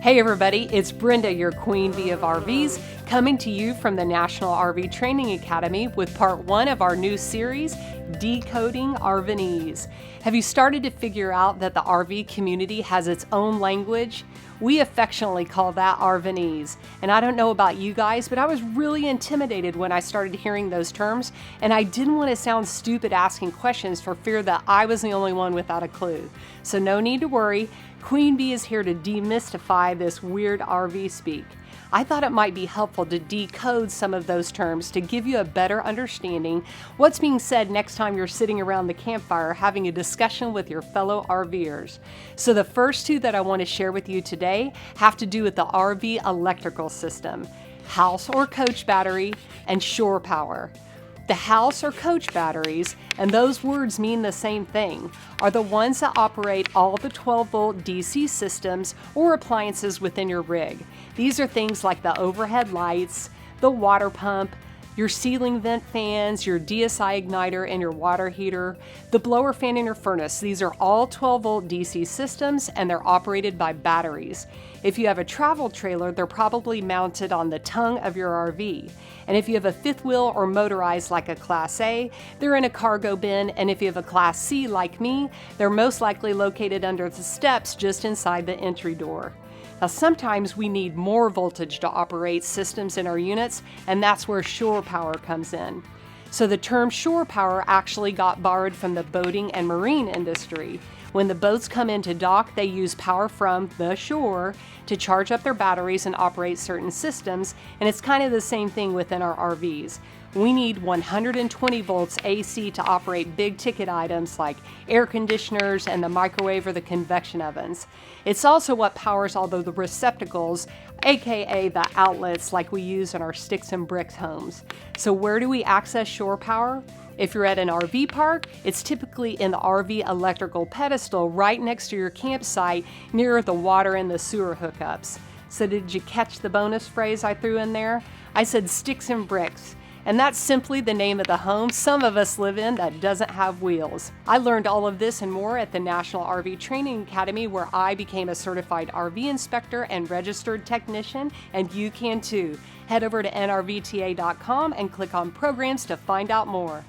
Hey everybody, it's Brenda, your Queen Bee of RVs, coming to you from the National RV Training Academy with part 1 of our new series, Decoding RVnese. Have you started to figure out that the RV community has its own language? We affectionately call that RVnese. And I don't know about you guys, but I was really intimidated when I started hearing those terms, and I didn't want to sound stupid asking questions for fear that I was the only one without a clue. So no need to worry. Queen Bee is here to demystify this weird RV speak. I thought it might be helpful to decode some of those terms to give you a better understanding what's being said next time you're sitting around the campfire having a discussion with your fellow RVers. So the first two that I want to share with you today have to do with the RV electrical system: house or coach battery and shore power. The house or coach batteries, and those words mean the same thing, are the ones that operate all the 12-volt DC systems or appliances within your rig. These are things like the overhead lights, the water pump, your ceiling vent fans, your DSI igniter and your water heater, the blower fan in your furnace. These are all 12-volt DC systems, and they're operated by batteries. If you have a travel trailer, they're probably mounted on the tongue of your RV. And if you have a fifth wheel or motorized like a Class A, they're in a cargo bin. And if you have a Class C like me, they're most likely located under the steps just inside the entry door. Now, sometimes we need more voltage to operate systems in our units, and that's where shore power comes in. So the term shore power actually got borrowed from the boating and marine industry. When the boats come into dock, they use power from the shore to charge up their batteries and operate certain systems, and it's kind of the same thing within our RVs. We need 120 volts AC to operate big ticket items like air conditioners and the microwave or the convection ovens. It's also what powers all the receptacles, aka the outlets like we use in our sticks and bricks homes. So where do we access shore power? If you're at an RV park, it's typically in the RV electrical pedestal right next to your campsite near the water and the sewer hookups. So did you catch the bonus phrase I threw in there? I said sticks and bricks. And that's simply the name of the home some of us live in that doesn't have wheels. I learned all of this and more at the National RV Training Academy, where I became a certified RV inspector and registered technician, and you can too. Head over to nrvta.com and click on programs to find out more.